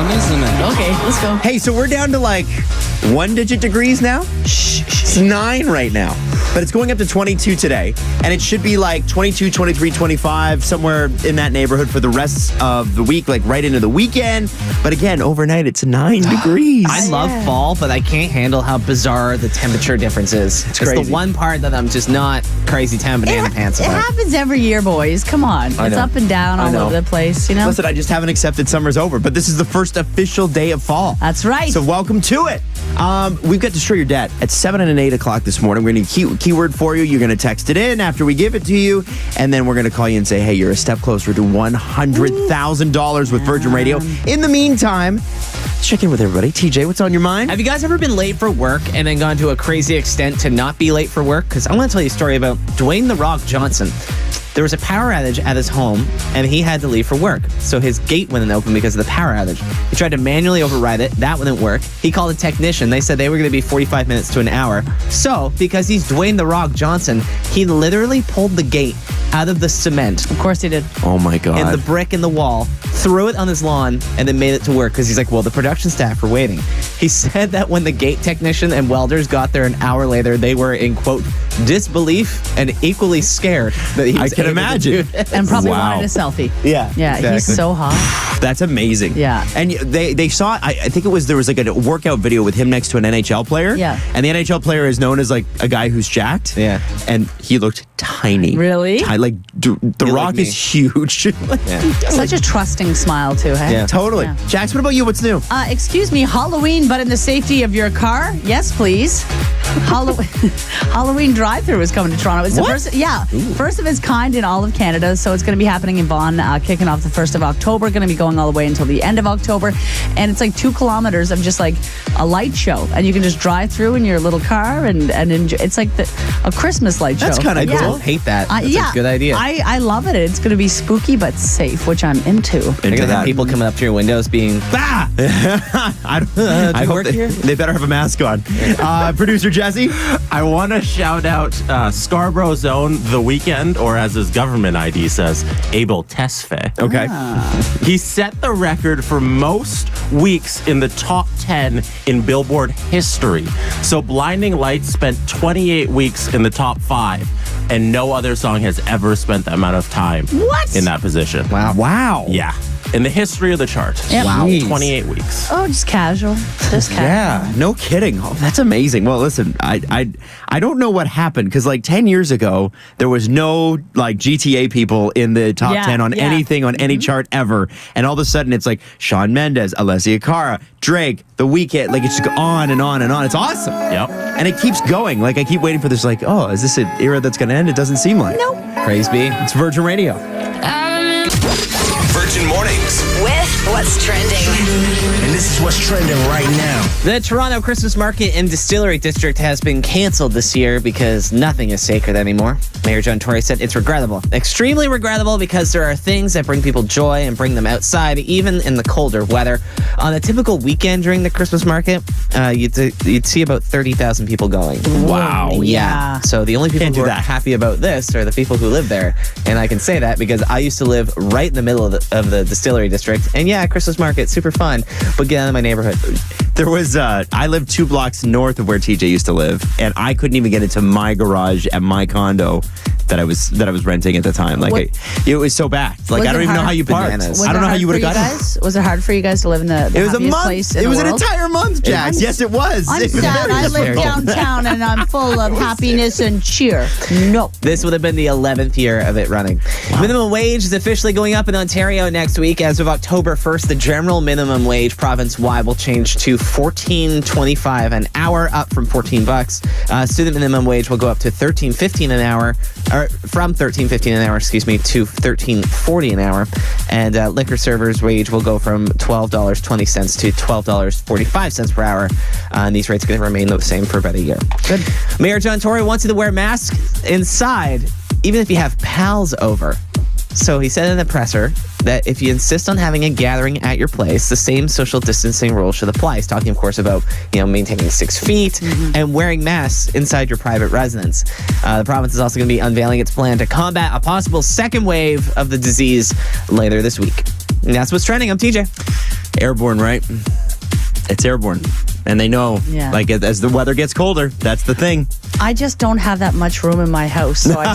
fun, isn't it? Okay, let's go. Hey, so we're down to like 1-digit degrees now? It's 9 right now. But it's going up to 22 today. And it should be like 22, 23, 25, somewhere in that neighborhood for the rest of the week, like right into the weekend. But again, overnight, it's 9 degrees. I love fall, but I can't handle how bizarre the temperature difference is. It's crazy. the one part that I'm just not crazy town banana pants It about. happens every year, boys. Come on. It's know. up and down all over the place, you know? Listen, I just haven't accepted summer's over, but this is the first official day of fall. That's right. So welcome to it. We've got Destroy Your Debt at 7 and 8 o'clock this morning. We're going to need a keyword for you. You're going to text it in after we give it to you, and then we're going to call you and say, hey, you're a step closer to $100,000 with Virgin Radio. In the meantime, check in with everybody. TJ, what's on your mind? Have you guys ever been late for work and then gone to a crazy extent to not be late for work? Because I want to tell you a story about Dwayne "The Rock" Johnson. There was a power outage at his home, and he had to leave for work. So his gate wouldn't open because of the power outage. He tried to manually override it. That wouldn't work. He called a technician. They said they were going to be 45 minutes to an hour. So, because he's Dwayne "The Rock" Johnson, he literally pulled the gate out of the cement. Of course he did. Oh, my God. And the brick in the wall, threw it on his lawn, and then made it to work because he's like, well, the production staff are waiting. He said that when the gate technician and welders got there an hour later, they were in, quote, disbelief and equally scared that he was I can able to imagine. do this. And probably Wow. wanted a selfie. Yeah. Yeah, exactly. he's so hot. That's amazing. Yeah. And they saw it. I think there was like a workout video with him next to an NHL player. Yeah. And the NHL player is known as like a guy who's jacked. Yeah. And he looked tiny. Really? Like The Rock like me. is huge. Such a trusting smile, too, hey? Yeah. Totally. Yeah. Jax, what about you? What's new? Excuse me, Halloween, but in the safety of your car? Yes, please. Halloween drive-thru is coming to Toronto. It's the first of its kind in all of Canada. So it's going to be happening in Vaughan, kicking off the 1st of October. Going to be going all the way until the end of October. And it's like 2 kilometers of just like a light show. And you can just drive through in your little car and enjoy. It's like a Christmas light show. That's kind of I cool. don't hate that. That's a good idea. I love it. It's going to be spooky but safe, which I'm into. You're going to have people coming up to your windows being, bah! I hope work here? they better have a mask on. Producer Jesse? I want to shout out Scarborough's own The Weeknd, or as his government ID says, Abel Tesfaye. Okay. He set the record for most weeks in the top 10 in Billboard history. So Blinding Lights spent 28 weeks in the top 5, and no other song has ever spent that amount of time in that position. Wow. Yeah. In the history of the chart. Yep. Wow. Jeez. 28 weeks. Oh, just casual. Just casual. Yeah, no kidding. Oh, that's amazing. Well, listen, I don't know what happened because like 10 years ago, there was no like GTA people in the top 10 on anything on any chart ever. And all of a sudden it's like Shawn Mendes, Alessia Cara, Drake, The Weeknd. Like it's just on and on and on. It's awesome. Yep. And it keeps going. Like I keep waiting for this like, oh, is this an era that's going to end? It doesn't seem like. Nope. praise be. It's Virgin Radio. Virgin Mornings with What's Trending. And this is what's trending right now. The Toronto Christmas Market and Distillery District has been canceled this year because nothing is sacred anymore. Mayor John Tory said it's regrettable. Extremely regrettable because there are things that bring people joy and bring them outside, even in the colder weather. On a typical weekend during the Christmas market, you'd see about 30,000 people going. Wow. Yeah. So the only people who are happy about this are the people who live there. And I can say that because I used to live right in the middle of the Distillery District. And yeah, Christmas market, super fun, but get out of my neighborhood. There was, I lived 2 blocks north of where TJ used to live, and I couldn't even get into my garage at my condo that I was renting at the time. Like, it was so bad. Like, I don't even know how you parked. I don't know how you would have gotten it. Was it hard for you guys to live in the It was a happiest month. place in It was the an world? entire month, Jax. Yes, it was. I'm It was sad. very I live difficult. downtown and I'm full of happiness and cheer. No. This would have been the 11th year of it running. Minimum wage is officially going up in Ontario next week. As of October 1st, the general minimum wage province-wide will change to $14.25 an hour, up from $14. Student minimum wage will go up to $13.15 an hour, or from $13.15 an hour, to $13.40 an hour. And liquor servers' wage will go from $12.20 to $12.45 per hour. And these rates are going to remain the same for about a year. Good. Mayor John Tory wants you to wear masks inside, even if you have pals over. So he said in the presser that if you insist on having a gathering at your place, the same social distancing rules should apply. He's talking, of course, about maintaining 6 feet and wearing masks inside your private residence. The province is also going to be unveiling its plan to combat a possible second wave of the disease later this week. And that's what's trending. I'm TJ. Airborne, right? It's airborne. And they know, like, as the weather gets colder, that's the thing. I just don't have that much room in my house, so I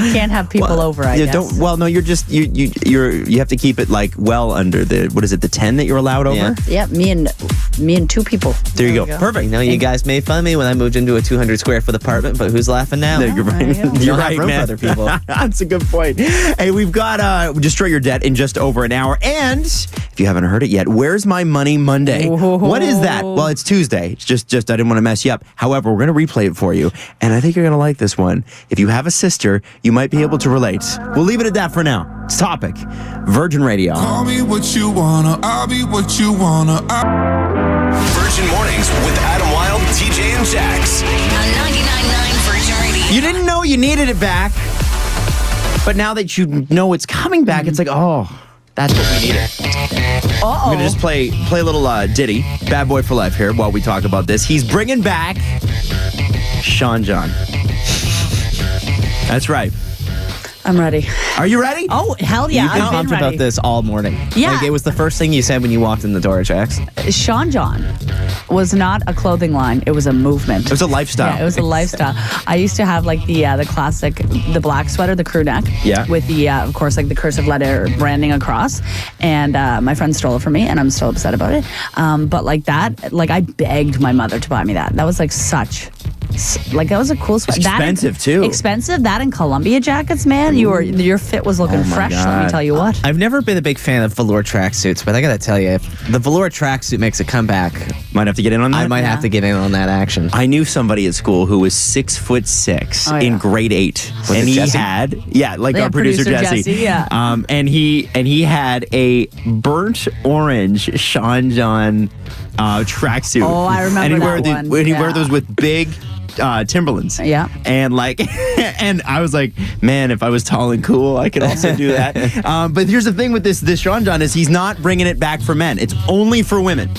just can't have people over, I guess. You're just, you have to keep it, like, well under the 10 that you're allowed over? Yeah, me and two people. There you go. Perfect. You guys made fun of me when I moved into a 200 square foot apartment, but who's laughing now? No, you're right. You're right, man. For other people. That's a good point. Hey, we've got Destroy Your Debt in just over an hour. And if you haven't heard it yet, Where's My Money Monday? Whoa. What is that? Well, it's Tuesday. It's just I didn't want to mess you up. However, we're going to replay it for you. And I think you're going to like this one. If you have a sister, you might be able to relate. We'll leave it at that for now. It's Topic. Virgin Radio. Call me what you wanna, I'll be what you wanna. Virgin Mornings with Adam Wylde, TJ, and Jax. On 99.9 Virgin Radio. You didn't know you needed it back. But now that you know it's coming back, it's like, oh, that's what we needed. I'm going to just play a little Diddy, Bad Boy for Life here while we talk about this. He's bringing back Sean John. That's right. I'm ready. Are you ready? Oh, hell yeah. You've been I've pumped been ready. about this all morning. Yeah. Like, it was the first thing you said when you walked in the door, Jax. Sean John was not a clothing line. It was a movement. It was a lifestyle. Yeah, it was a lifestyle. I used to have like the classic, the black sweater, the crew neck. Yeah. With the, of course, like the cursive letter branding across. And my friend stole it from me, and I'm still upset about it. But like that, like I begged my mother to buy me that. That was like that was a cool sweater. It's expensive too. Expensive. That and Columbia jackets, man. Your fit was looking fresh. God. Let me tell you what. I've never been a big fan of velour tracksuits, but I gotta tell you, if the velour tracksuit makes a comeback, Might have to get in on that. I might have to get in on that action. I knew somebody at school who was 6'6" in grade 8, and he Jesse? had our producer Jesse. Yeah. And he had a burnt orange Sean John tracksuit. Oh, I remember and that one. He wear those with big Timberlands. Yeah. And like, and I was like, man, if I was tall and cool, I could also do that. But here's the thing with this Sean John is he's not bringing it back for men. It's only for women.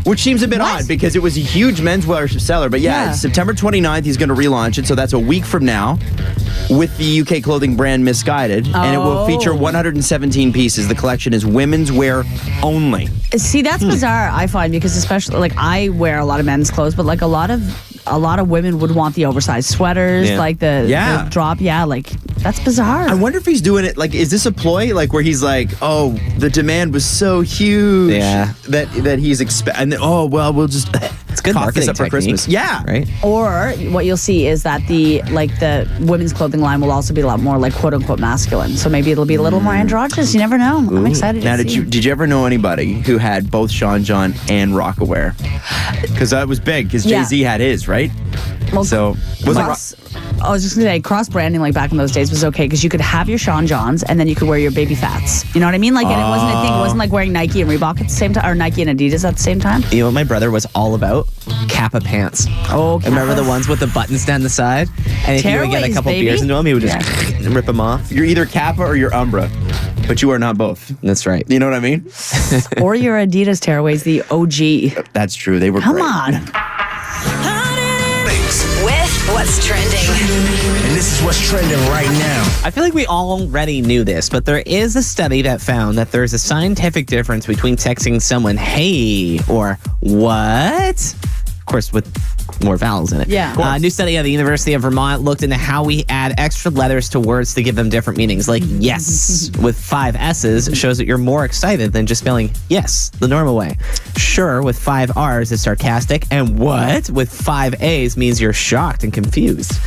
Which seems a bit odd because it was a huge menswear seller. But yeah, September 29th, he's going to relaunch it. So that's a week from now with the UK clothing brand Misguided. And it will feature 117 pieces. The collection is women's wear only. See, that's bizarre, I find, because especially, like, I wear a lot of men's clothes, but, like, a lot of women would want the oversized sweaters, like the drop. Yeah, like, that's bizarre. I wonder if he's doing it, like, is this a ploy? Like, where he's like, oh, the demand was so huge that he's and then, we'll just it's good cough this marketing up for Christmas. Yeah. Right? Or what you'll see is that the women's clothing line will also be a lot more, like, quote unquote masculine. So maybe it'll be a little more androgynous. You never know. I'm excited now, to see. did you ever know anybody who had both Sean John and Rockaware? Because that was big, because Jay-Z had his, right? Well, so I was just going to say, cross branding, like back in those days, was okay because you could have your Sean Johns and then you could wear your Baby Fats. You know what I mean? Like, and it wasn't a thing. It wasn't like wearing Nike and Reebok at the same time, or Nike and Adidas at the same time. You know what my brother was all about? Kappa pants. Oh, Kappa. Remember the ones with the buttons down the side? And if you would get a couple beers into them, he would just rip them off. You're either Kappa or you're Umbra, but you are not both. That's right. You know what I mean? Or your Adidas tearaways, the OG. That's true. They were Come great. on. With What's Trending. And this is what's trending right now. I feel like we already knew this, but there is a study that found that there's a scientific difference between texting someone, hey, or what? Of course, with more vowels in it. Yeah. A new study at the University of Vermont looked into how we add extra letters to words to give them different meanings. Like yes with 5 S's shows that you're more excited than just spelling yes the normal way. Sure with 5 R's is sarcastic, and what with 5 A's means you're shocked and confused.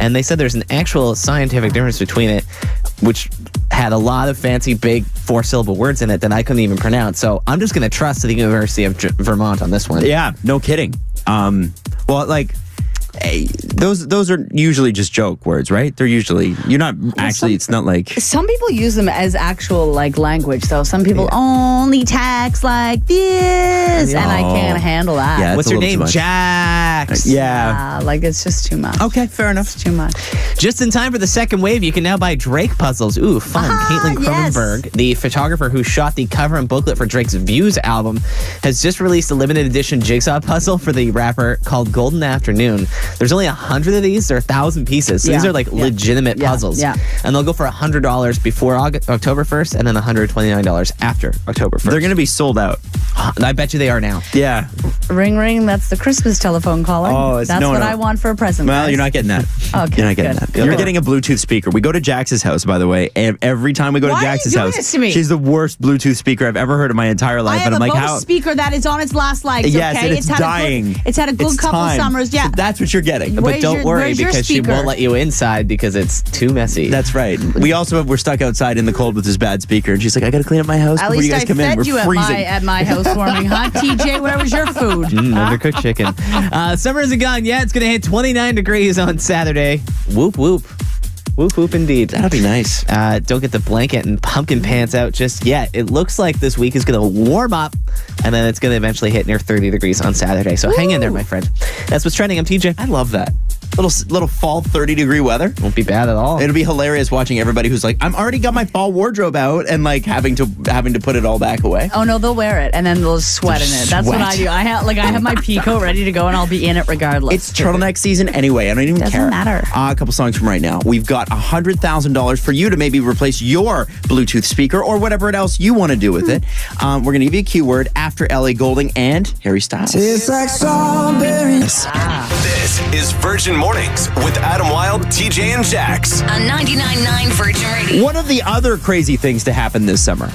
And they said there's an actual scientific difference between it, which had a lot of fancy big 4-syllable words in it that I couldn't even pronounce. So I'm just going to trust the University of Vermont on this one. Yeah, no kidding. Well, like, those are usually just joke words, right? They're usually, you're not actually, it's not like. Some people use them as actual, like, language, though. Some people only text like this, and I can't handle that. Yeah, what's your name? Jax. Yeah. Like, it's just too much. Okay, fair enough. It's too much. Just in time for the second wave, you can now buy Drake puzzles. Ooh, fun. Caitlin yes. Cronenberg, the photographer who shot the cover and booklet for Drake's Views album, has just released a limited edition jigsaw puzzle for the rapper called Golden Afternoon. There's only 100 of these. There are 1,000 pieces. So these are like legitimate puzzles. Yeah. And they'll go for $100 before October 1st and then $129 after October 1st. They're going to be sold out. I bet you they are now. Yeah. Ring, ring. That's the Christmas telephone caller. Oh, that's what I want for a present. Well, guys. you're not getting that. Okay, you're not getting good. that. You're getting a Bluetooth speaker. We go to Jax's house, by the way. Every time we go to Jax's house, she's the worst Bluetooth speaker I've ever heard in my entire life. I have and I'm a like, Bose speaker that is on its last legs. Yes, okay? and it's dying. It's had a good couple summers. Yeah, so that's what you're getting. But don't worry because she won't let you inside because it's too messy. That's right. We're stuck outside in the cold with this bad speaker, and she's like, I got to clean up my house at before least you guys come in. We're freezing. at my housewarming, huh? TJ, where was your food? Undercooked chicken. Summer isn't gone yet. It's going to hit 29 degrees on Saturday. Whoop, whoop. Whoop, whoop, indeed. That'd be nice. Don't get the blanket and pumpkin pants out just yet. It looks like this week is going to warm up, and then it's going to eventually hit near 30 degrees on Saturday. So hang in there, my friend. That's what's trending. I'm TJ. I love that. Little fall 30-degree weather. Won't be bad at all. It'll be hilarious watching everybody who's like, I'm already got my fall wardrobe out, and like having to put it all back away. Oh no, they'll wear it and then they'll sweat in it. That's what I do. I have my peacoat ready to go, and I'll be in it regardless. It's turtleneck season anyway. I don't even care. Doesn't matter. A couple songs from right now. We've got $100,000 for you to maybe replace your Bluetooth speaker or whatever else you want to do with it. We're going to give you a keyword after Ellie Goulding and Harry Styles. It's like strawberries. This is Virgin Mornings with Adam Wylde, TJ, and Jax. On 99.9 Virgin Radio. One of the other crazy things to happen this summer,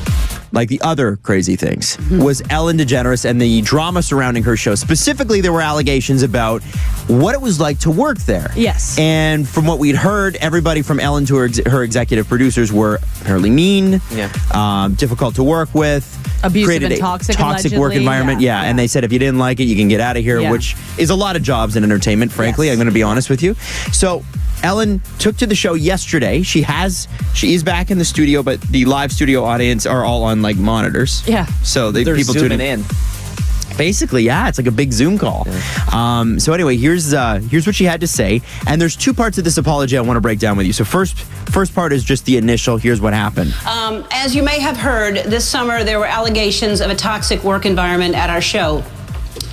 like the other crazy things, was Ellen DeGeneres and the drama surrounding her show. Specifically, there were allegations about what it was like to work there. Yes. And from what we'd heard, everybody from Ellen to her executive producers were apparently mean, difficult to work with. Abusive and toxic work environment. Yeah. And they said if you didn't like it, you can get out of here, which is a lot of jobs in entertainment, frankly. I'm going to be honest with you. So Ellen took to the show yesterday. She is back in the studio, but the live studio audience are all on like monitors. Yeah. So They're people zooming tuning in. Basically, yeah, it's like a big Zoom call. Yeah. So anyway, here's what she had to say, and there's two parts of this apology I want to break down with you. So first part is just the initial. Here's what happened. As you may have heard, this summer there were allegations of a toxic work environment at our show.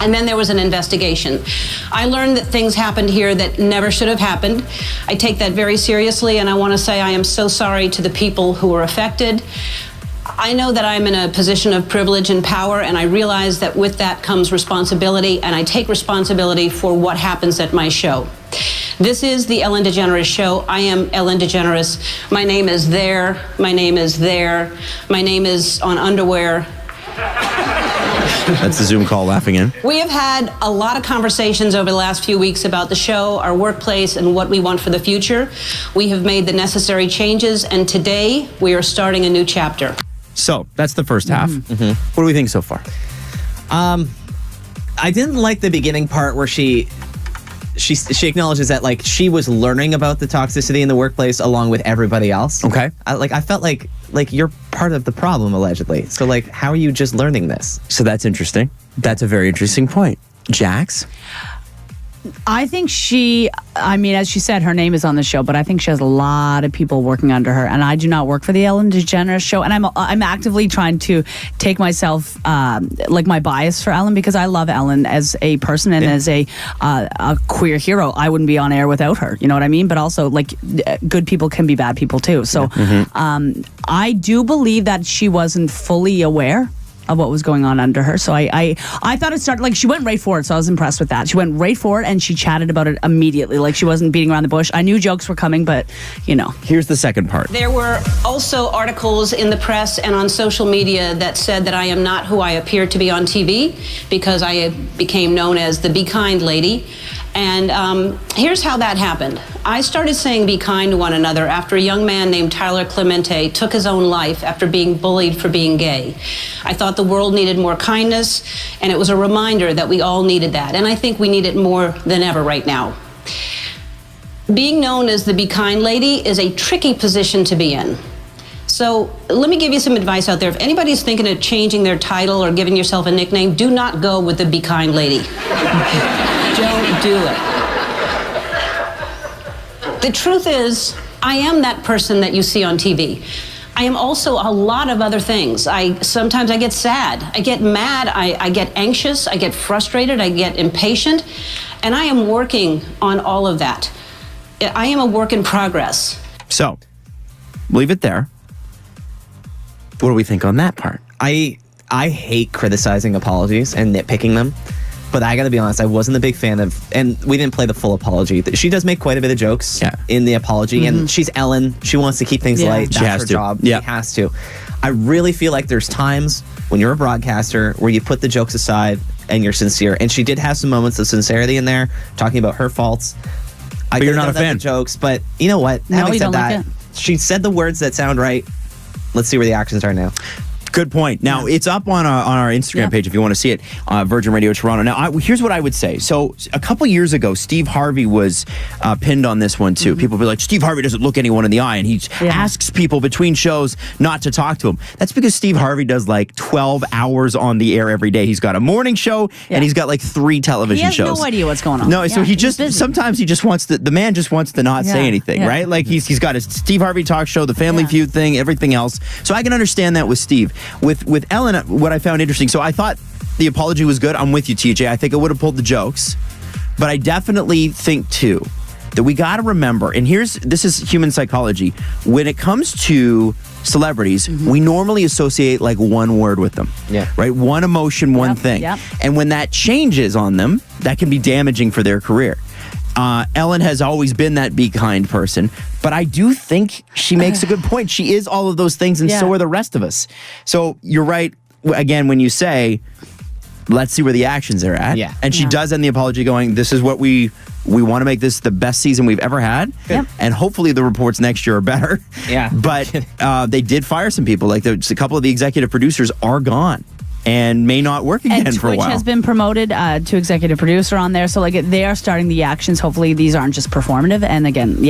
And then there was an investigation. I learned that things happened here that never should have happened. I take that very seriously, and I want to say I am so sorry to the people who were affected. I know that I'm in a position of privilege and power, and I realize that with that comes responsibility, and I take responsibility for what happens at my show. This is the Ellen DeGeneres Show. I am Ellen DeGeneres. My name is there. My name is there. My name is on underwear. That's the Zoom call laughing in. We have had a lot of conversations over the last few weeks about the show, our workplace, and what we want for the future. We have made the necessary changes, and today we are starting a new chapter. So that's the first half. What do we think so far? I didn't like the beginning part where she acknowledges that like she was learning about the toxicity in the workplace along with everybody else. Okay. I felt like you're part of the problem allegedly. So like, how are you just learning this? So that's interesting. That's a very interesting point. Jax? I think as she said, her name is on the show, but I think she has a lot of people working under her. And I do not work for the Ellen DeGeneres Show. And I'm actively trying to take myself, my bias for Ellen, because I love Ellen as a person and as a queer hero. I wouldn't be on air without her. You know what I mean? But also, like, good people can be bad people too. So I do believe that she wasn't fully aware of what was going on under her. So I thought it started, like, she went right for it, so I was impressed with that. She went right for it, and she chatted about it immediately. Like, she wasn't beating around the bush. I knew jokes were coming, but, you know. Here's the second part. There were also articles in the press and on social media that said that I am not who I appear to be on TV, because I became known as the Be Kind lady. And here's how that happened. I started saying be kind to one another after a young man named Tyler Clemente took his own life after being bullied for being gay. I thought the world needed more kindness, and it was a reminder that we all needed that. And I think we need it more than ever right now. Being known as the Be Kind lady is a tricky position to be in. So let me give you some advice out there. If anybody's thinking of changing their title or giving yourself a nickname, do not go with the Be Kind lady. Don't do it. The truth is, I am that person that you see on TV. I am also a lot of other things. Sometimes I get sad, I get mad, I get anxious, I get frustrated, I get impatient, and I am working on all of that. I am a work in progress. So, leave it there. What do we think on that part? I hate criticizing apologies and nitpicking them, but I gotta be honest, I wasn't a big fan of, and we didn't play the full apology. She does make quite a bit of jokes in the apology, and she's Ellen. She wants to keep things light. That's her job. She has to. I really feel like there's times when you're a broadcaster where you put the jokes aside and you're sincere, and she did have some moments of sincerity in there, talking about her faults. But you're not a fan. Jokes, but you know what? No, Having you said don't that, like it. she said the words that sound right. Let's see where the actions are now. Good point. Now, it's up on our Instagram page if you want to see it, Virgin Radio Toronto. Now, here's what I would say. So, a couple years ago, Steve Harvey was pinned on this one, too. People be like, Steve Harvey doesn't look anyone in the eye, and he asks people between shows not to talk to him. That's because Steve Harvey does, 12 hours on the air every day. He's got a morning show, and he's got, 3 television shows. He has no idea what's going on. No, so he just, sometimes he just wants to, the man just wants to not say anything, right? He's got his Steve Harvey talk show, the Family Feud thing, everything else. So, I can understand that with Steve. With Ellen, what I found interesting, so I thought the apology was good. I'm with you, TJ. I think I would have pulled the jokes. But I definitely think, too, that we got to remember, and this is human psychology. When it comes to celebrities, we normally associate one word with them. Yeah. Right? One emotion, one thing. Yep. And when that changes on them, that can be damaging for their career. Ellen has always been that be kind person, but I do think she makes a good point. She is all of those things, and so are the rest of us. So you're right, again, when you say, let's see where the actions are at. Yeah. And she does end the apology going, this is what we want to make this the best season we've ever had. Yep. And hopefully the reports next year are better. Yeah. But they did fire some people. A couple of the executive producers are gone and may not work again for a while. Twitch has been promoted to executive producer on there, so they are starting the actions. Hopefully these aren't just performative, and again,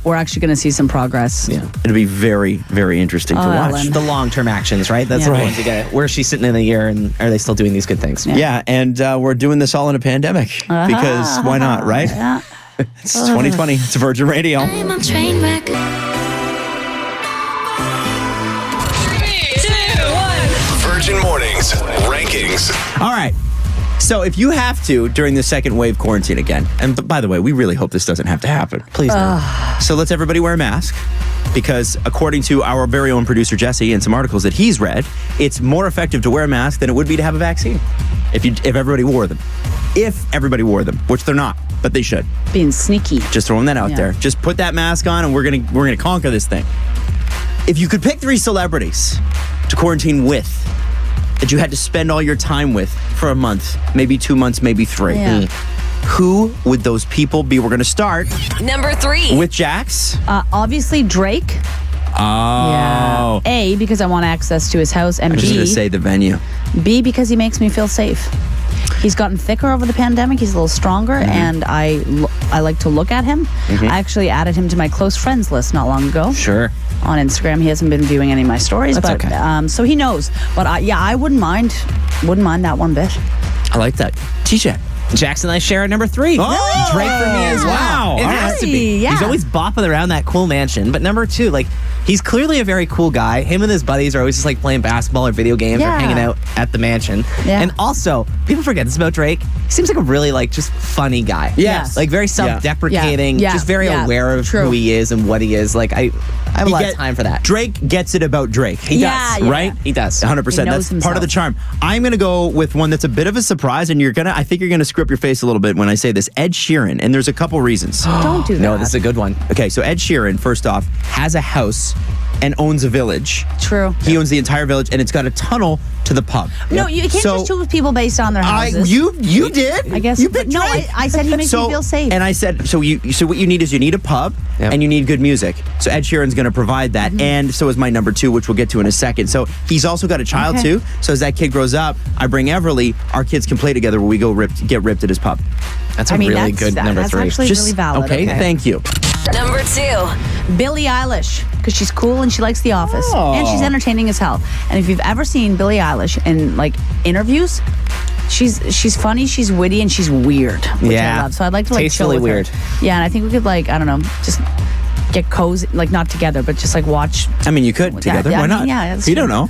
we're actually going to see some progress. Yeah, it'll be very, very interesting to watch. Ellen. The long-term actions, right? That's the ones you get. Where is she sitting in a year, and are they still doing these good things? Yeah, and we're doing this all in a pandemic, because why not, right? Yeah. It's 2020. It's Virgin Radio. I'm on train wreck. Virgin Mornings rankings. All right. So if you have to during the second wave quarantine again, and by the way, we really hope this doesn't have to happen. Please don't. So let's everybody wear a mask, because according to our very own producer Jesse and some articles that he's read, it's more effective to wear a mask than it would be to have a vaccine if everybody wore them. If everybody wore them, which they're not, but they should. Being sneaky. Just throwing that out there. Just put that mask on, and we're gonna conquer this thing. If you could pick 3 celebrities to quarantine with, that you had to spend all your time with for a month, maybe 2 months, maybe 3. Yeah. Who would those people be? We're going to start number 3 with Jax. Obviously Drake. Oh. Yeah. A, because I want access to his house, and I was just going to say the venue. B, because he makes me feel safe. He's gotten thicker over the pandemic. He's a little stronger, and I like to look at him. I actually added him to my close friends list not long ago. Sure. On Instagram, he hasn't been viewing any of my stories, but okay. So he knows. But I wouldn't mind that one bit. I like that. TJ. Jackson and I share at number 3. Oh, Drake for me as well. Wow. It has to be. Yeah. He's always bopping around that cool mansion. But number 2, he's clearly a very cool guy. Him and his buddies are always just playing basketball or video games or hanging out at the mansion. Yeah. And also, people forget this about Drake. He seems like a really just funny guy. Yes. Very self-deprecating, just very aware of who he is and what he is. I have a lot of time for that. Drake gets it about Drake. He does, right? He does. 100%. That's part of the charm. I'm going to go with one that's a bit of a surprise, and I think you're going to screw up your face a little bit when I say this. Ed Sheeran, and there's a couple reasons. Don't do that. No, this is a good one. Okay, so Ed Sheeran, first off, has a house and owns a village. True. He owns the entire village, and it's got a tunnel to the pub. No, you can't just choose people based on their houses. You did. I guess. You picked Drake. I said he makes me feel safe. And I said, so what you need is you need a pub and you need good music. So Ed Sheeran's going to provide that, and so is my number 2, which we'll get to in a second. So he's also got a child too. So as that kid grows up, I bring Everly. Our kids can play together where we go get ripped at his pub. That's really good number 3. That's actually really valid. Okay, thank you. Number 2, Billie Eilish, because she's cool and she likes The Office, and she's entertaining as hell. And if you've ever seen Billie Eilish in interviews, she's funny, she's witty, and she's weird, which I love. So I'd like to tastefully chill with weird. her. Yeah, and I think we could I don't know, just get cozy, like not together, but just like watch. I mean, you could together. Yeah, Why I mean, not? yeah, that's you true. don't know.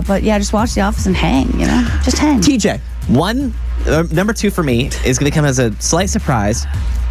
But yeah, just watch The Office and hang. Just hang. TJ. Number 2 for me is going to come as a slight surprise.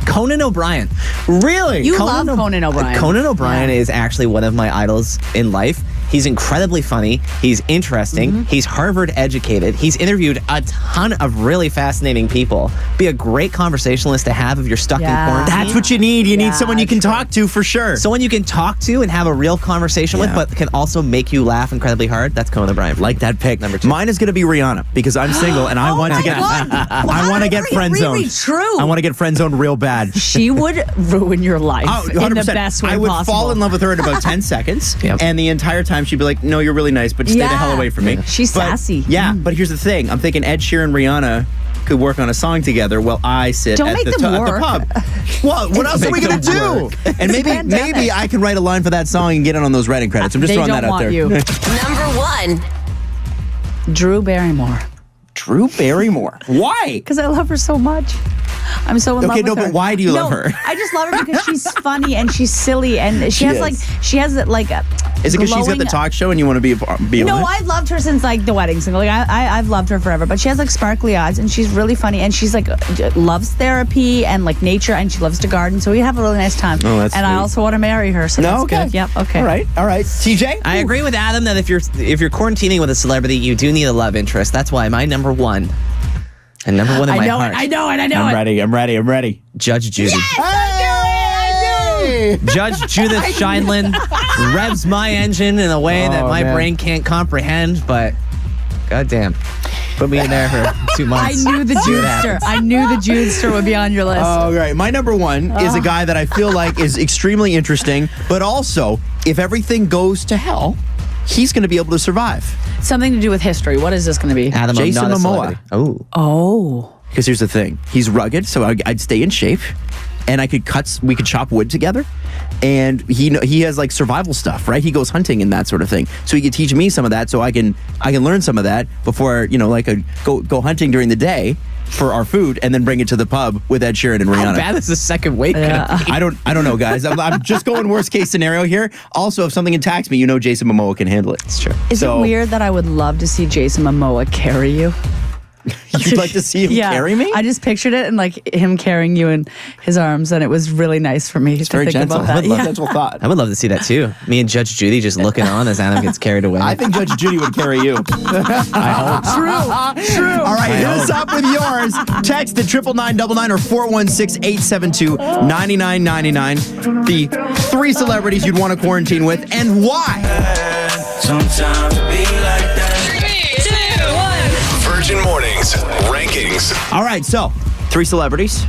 Conan O'Brien. Really? You love Conan O'Brien. Conan O'Brien is actually one of my idols in life. He's incredibly funny. He's interesting. He's Harvard educated. He's interviewed a ton of really fascinating people. Be a great conversationalist to have if you're stuck in quarantine. That's what you need. You need someone you can talk to for sure. Someone you can talk to and have a real conversation with, but can also make you laugh incredibly hard. That's Conan O'Brien. Like that pick. Number 2. Mine is going to be Rihanna because I'm single and I want to get. I want to get friend zoned. True. I want to get friend zoned real bad. She would ruin your life in the 100%. best way I would possible. fall in love with her in about 10 seconds, and the entire time she'd be like, "No, you're really nice, but stay the hell away from me." She's sassy. Yeah, but here's the thing: I'm thinking Ed Sheeran and Rihanna could work on a song together while I sit Don't at make the them at the work. pub. Well, what else are we gonna do? And maybe I can write a line for that song and get it on those writing credits. I'm just throwing that out there. You. Number 1. Drew Barrymore. Drew Barrymore. Why? Because I love her so much. I'm so in love with her. But why do you love her? I just love her because she's funny and she's silly and she has like Is it because she's got the talk show and you want to be on No, it? I've loved her since like The Wedding Singer. Like I've loved her forever, but she has like sparkly eyes and she's really funny and she's like loves therapy and like nature and she loves to garden. So we have a really nice time. Oh, that's and sweet. I also want to marry her. So that's okay. good. Yep. Okay. All right. TJ? I agree with Adam that if you're quarantining with a celebrity, you do need a love interest. That's why my number 1. And number 1 in my heart. I know it. I'm ready. Judge Judy. Yes, I knew it. Judge Judith Scheindlin revs my engine in a way that my brain can't comprehend, but goddamn. Put me in there for 2 months. I knew the Judester. I knew the Judester would be on your list. Oh, right. My number 1 is a guy that I feel like is extremely interesting, but also, if everything goes to hell, he's going to be able to survive. Something to do with history. What is this going to be? Adam, Jason I'm not a Momoa. celebrity. Oh. Because here's the thing. He's rugged, so I'd stay in shape. And we could chop wood together. And he has like survival stuff, right? He goes hunting and that sort of thing. So he could teach me some of that so I can learn some of that before, go hunting during the day for our food and then bring it to the pub with Ed Sheeran and Rihanna. How bad is the second wake gonna be? I don't know, guys. I'm just going worst case scenario here. Also, if something attacks me, Jason Momoa can handle it. It's true. Is it weird that I would love to see Jason Momoa carry you? You'd like to see him carry me? I just pictured it and like him carrying you in his arms, and it was really nice for me to very think gentle. about that. Gentle thought. I would love to see that too. Me and Judge Judy just looking on as Adam gets carried away. I think Judge Judy would carry you. I hope. True. All right, hit us up with yours. Text the 99999 or 416-872-9999. The 3 celebrities you'd want to quarantine with and why. Sometimes it be like that. Virgin Mornings rankings. All right, so 3 celebrities.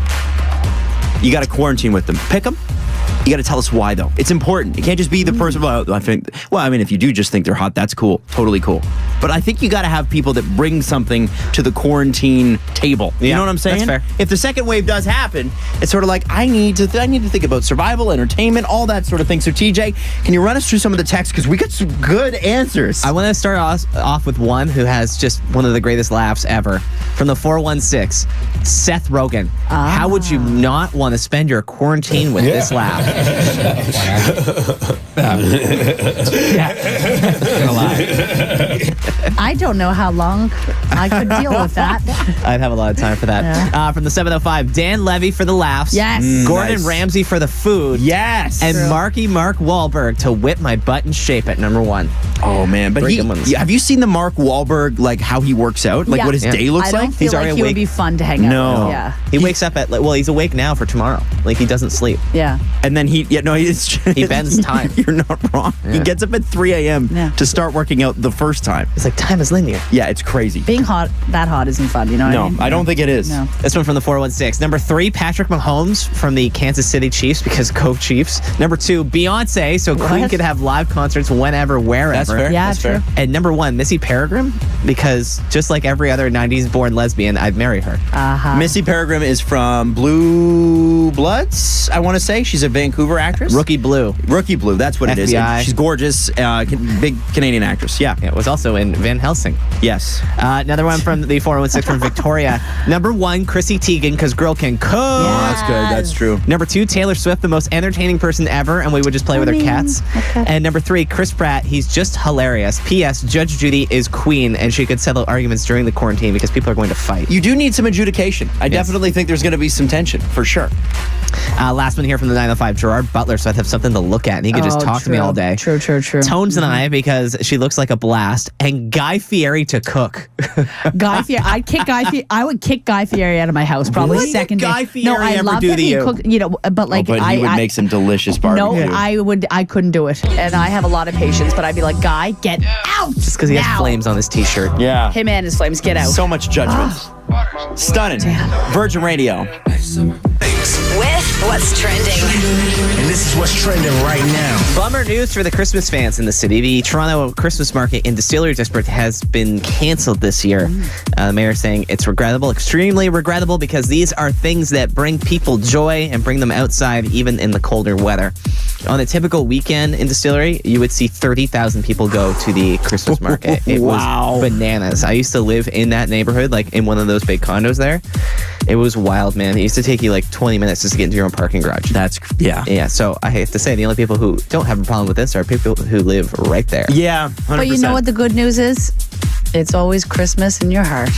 You got to quarantine with them. Pick them. You got to tell us why, though. It's important. It can't just be the person. Well, I mean, if you do just think they're hot, that's cool. Totally cool. But I think you got to have people that bring something to the quarantine table. You know what I'm saying? That's fair. If the second wave does happen, it's sort of like I need to think about survival, entertainment, all that sort of thing. So, TJ, can you run us through some of the texts because we got some good answers. I want to start off with one who has just one of the greatest laughs ever. From the 416, Seth Rogen. How would you not want to spend your quarantine with this laugh? I don't know how long I could deal with that. I'd have a lot of time for that. Yeah. From the 705, Dan Levy for the laughs. Yes. Gordon Nice. Ramsay for the food. Yes. And Mark Wahlberg to whip my butt in shape at number 1. Oh, man. But Great ones. have you seen the Mark Wahlberg, like how he works out? Like Yeah. what his day looks I don't like? feel He's like already he would awake. be fun to hang out No. with. Yeah. He wakes up at, he's awake now for tomorrow. Like, he doesn't sleep. Yeah. And then he bends time. You're not wrong. He gets up at 3 a.m. Yeah. to start working out the first time. It's like time is linear. Yeah, it's crazy. Being that hot isn't fun, you know what I No, mean? I don't think it is. No. This one from the 416. Number 3, Patrick Mahomes from the Kansas City Chiefs because Cove Chiefs. Number 2, Beyonce, so Queen What? could have live concerts whenever, wherever. That's fair. Yeah, That's true. fair. And number 1, Missy Peregrine, because just like every other 90s born lesbian, I'd marry her. Missy Peregrine is from Blue Bloods, I want to say. She's a Vancouver actress. Rookie Blue. Rookie Blue, that's what it is. FBI. And she's gorgeous, big Canadian actress. Yeah. Yeah, it was also in Van Helsing. Yes. Another one from the 416 from Victoria. Number 1, Chrissy Teigen, because girl can cook. That's good. That's true. Number 2, Taylor Swift, the most entertaining person ever, and we would just play with her cats. Okay. And number 3, Chris Pratt, he's just hilarious. P.S. Judge Judy is queen, and she could settle arguments during the quarantine because people are going to fight. You do need some adjudication. I definitely think there's going to be some tension, for sure. Last one here from the 905, Gerard Butler, so I'd have something to look at, and he could just talk to me all day. True. Tones and I, because she looks like a blast, and Guy Fieri to cook. Guy Fieri, I would kick Guy Fieri out of my house probably What did second day. Guy Fieri ever do to you? Cooked, but like But he would make some delicious barbecue. No, I couldn't do it, and I have a lot of patience. But I'd be like, Guy, get out! Just because he has flames on his t-shirt. Yeah. Him and his flames, get out. So much judgment. Stunning. Virgin Radio. With what's trending. And this is what's trending right now. Bummer news for the Christmas fans in the city. The Toronto Christmas Market in Distillery District has been canceled this year. The mayor saying it's regrettable, extremely regrettable, because these are things that bring people joy and bring them outside even in the colder weather. On a typical weekend in Distillery, you would see 30,000 people go to the Christmas market. It was bananas. I used to live in that neighborhood, like in one of those big condos there. It was wild, man. It used to take you like 20 minutes just to get into your own parking garage. Yeah, so I have to say, the only people who don't have a problem with this are people who live right there. Yeah, 100%. But you know what the good news is? It's always Christmas in your heart.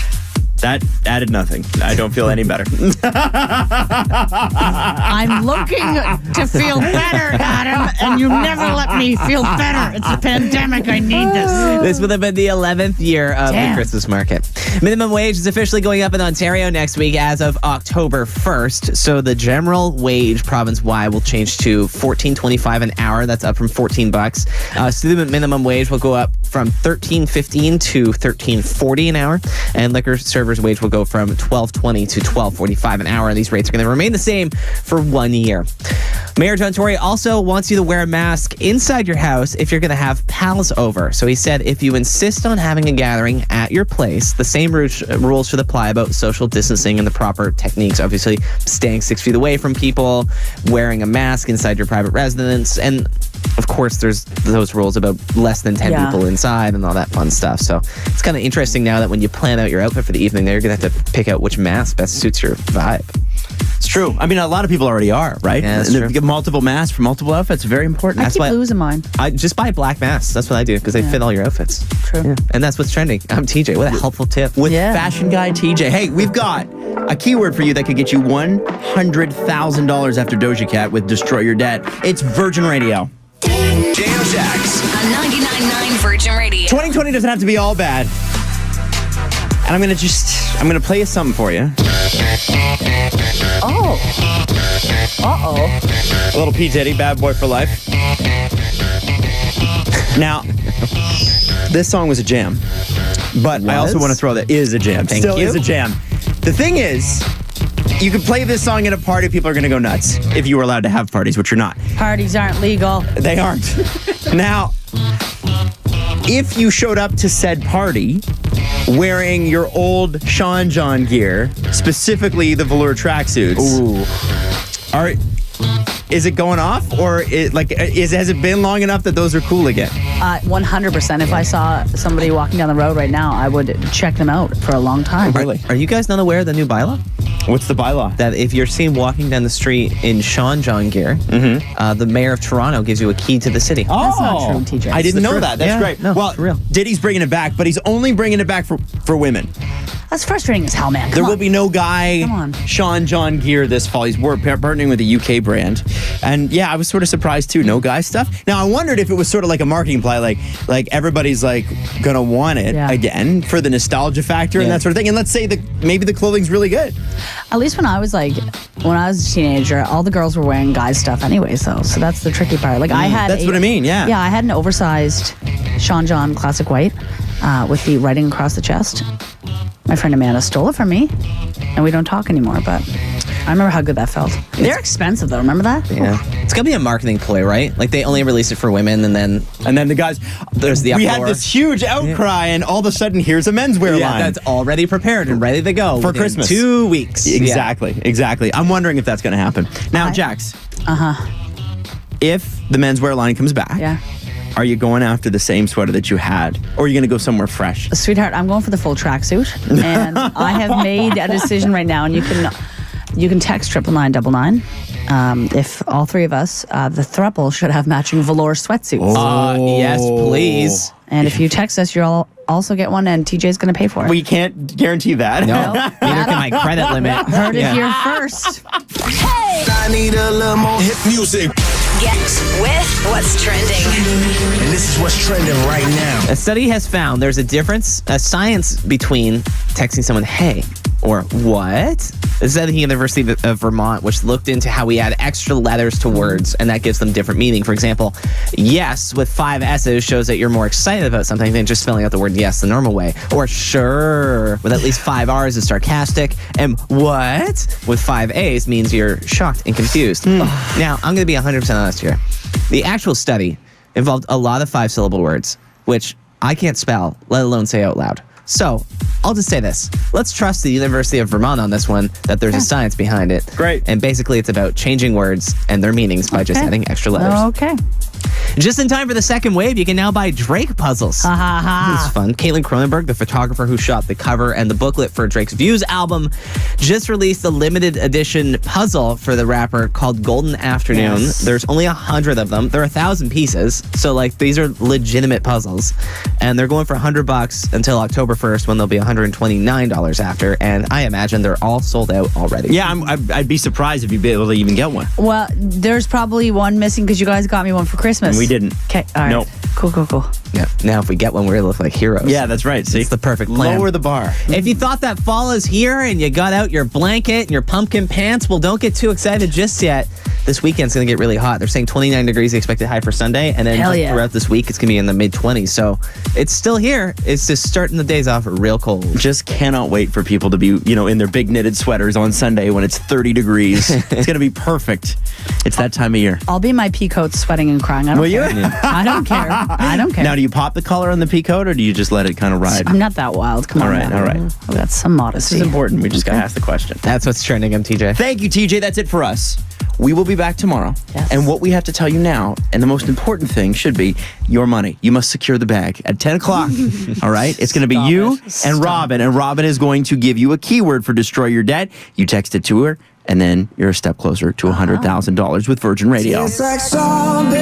That added nothing. I don't feel any better. I'm looking to feel better, Adam, and you never let me feel better. It's a pandemic. I need this. This would have been the 11th year of the Christmas market. Minimum wage is officially going up in Ontario next week as of October 1st. So the general wage province-wide will change to $14.25 an hour. That's up from $14. Student minimum wage will go up from $13.15 to $13.40 an hour, and liquor servers' wage will go from $12.20 to $12.45 an hour. And these rates are going to remain the same for 1 year. Mayor John Tory also wants you to wear a mask inside your house if you're going to have pals over. So he said if you insist on having a gathering at your place, the same rules should apply about social distancing and the proper techniques. Obviously, staying 6 feet away from people, wearing a mask inside your private residence, and of course, there's those rules about less than 10 people inside and all that fun stuff. So it's kind of interesting now that when you plan out your outfit for the evening, you're going to have to pick out which mask best suits your vibe. It's true. I mean, a lot of people already are, right? Yeah, that's and true. Get multiple masks for multiple outfits. Very important. I keep losing mine. I just buy black masks. That's what I do because they fit all your outfits. True. Yeah. And that's what's trending. I'm TJ. What a helpful tip. With Fashion Guy TJ. Hey, we've got a keyword for you that could get you $100,000 after Doja Cat with Destroy Your Debt. It's Virgin Radio. Jam Jacks. On 99.9 Virgin Radio. 2020 doesn't have to be all bad. And I'm going to play you something for you. Oh. Uh-oh. A little P. Diddy, Bad Boy for Life. Now, this song was a jam. But I also want to throw that is a jam. Still is a jam. The thing is, you can play this song at a party, people are going to go nuts if you were allowed to have parties, which you're not. Parties aren't legal. They aren't. Now, if you showed up to said party wearing your old Sean John gear, specifically the velour tracksuits, is it going off, or has it been long enough that those are cool again? 100%. If I saw somebody walking down the road right now, I would check them out for a long time. Really? Are you guys not aware of the new bylaw? What's the bylaw? That if you're seen walking down the street in Sean John gear, the mayor of Toronto gives you a key to the city. That's not true, TJ. I didn't know that. That's great. No, well, for real. Diddy's bringing it back, but he's only bringing it back for women. That's frustrating as hell, man. There will be no guy Come on. Sean John gear this fall. We're partnering with a UK brand. And yeah, I was sort of surprised too. No guy stuff. Now, I wondered if it was sort of like a marketing play, like everybody's like going to want it again for the nostalgia factor and that sort of thing. And let's say that maybe the clothing's really good. At least when I was a teenager, all the girls were wearing guys stuff anyways, though. So that's the tricky part. Like I had That's what I mean, yeah. Yeah, I had an oversized Sean John classic white with the writing across the chest. My friend Amanda stole it from me, and we don't talk anymore, but I remember how good that felt. They're expensive, though. Remember that? Yeah. It's got to be a marketing ploy, right? Like, they only release it for women, and then the guys, there's the we uproar. had this huge outcry, and all of a sudden, here's a menswear line. That's already prepared and ready to go for within Christmas. 2 weeks. Exactly. I'm wondering if that's going to happen. Now, Jax. If the menswear line comes back, Are you going after the same sweater that you had? Or are you going to go somewhere fresh? Sweetheart, I'm going for the full tracksuit. And I have made a decision right now, and you can text 99999. If all three of us, the throuple should have matching velour sweatsuits. Yes, please. And if you text us, you'll also get one, and TJ's going to pay for it. We can't guarantee that. No, neither can my credit limit. Heard it here first. I need a little more hip music. Get with what's trending. And this is what's trending right now. A study has found there's a science between texting someone, hey, or what? This is at the University of Vermont, which looked into how we add extra letters to words, and that gives them different meaning. For example, yes with 5 S's shows that you're more excited about something than just spelling out the word yes the normal way. Or sure with at least 5 R's is sarcastic. And what with 5 A's means you're shocked and confused. Now, I'm going to be 100% honest here. The actual study involved a lot of 5-syllable words, which I can't spell, let alone say out loud. So, I'll just say this. Let's trust the University of Vermont on this one, that there's a science behind it. Great. And basically, it's about changing words and their meanings by just adding extra letters. Okay. Just in time for the second wave, you can now buy Drake puzzles. Ha ha ha. This is fun. Caitlin Cronenberg, the photographer who shot the cover and the booklet for Drake's Views album, just released a limited edition puzzle for the rapper called Golden Afternoon. Yes. There's only 100 of them. There are 1,000 pieces. So, like, these are legitimate puzzles. And they're going for $100 until October 1st, when they'll be $129 after. And I imagine they're all sold out already. Yeah, I'd be surprised if you'd be able to even get one. Well, there's probably one missing because you guys got me one for Christmas. And we didn't. Okay, all right. Nope. Cool. Yeah. Now, if we get one, we're going to look like heroes. Yeah, that's right. See? It's the perfect plan. Lower the bar. If you thought that fall is here and you got out your blanket and your pumpkin pants, well, don't get too excited just yet. This weekend's going to get really hot. They're saying 29 degrees the expected high for Sunday, and then throughout this week, it's going to be in the mid-20s. So it's still here. It's just starting the days off real cold. Just cannot wait for people to be, in their big knitted sweaters on Sunday when it's 30 degrees. It's going to be perfect. It's that time of year. I'll be in my pea coat sweating and crying. I don't care. I don't care. I don't care. Now, do you pop the collar on the pea coat, or do you just let it kind of ride? I'm not that wild. Come on. All right. I've got some modesty. This is important. We just got to ask the question. That's what's trending, TJ. Thank you, TJ. That's it for us. We will be back tomorrow. Yes. And what we have to tell you now, and the most important thing should be your money. You must secure the bag at 10 o'clock. All right? It's going to be you and Robin. And Robin is going to give you a keyword for Destroy Your Debt. You text it to her, and then you're a step closer to $100,000 with Virgin Radio.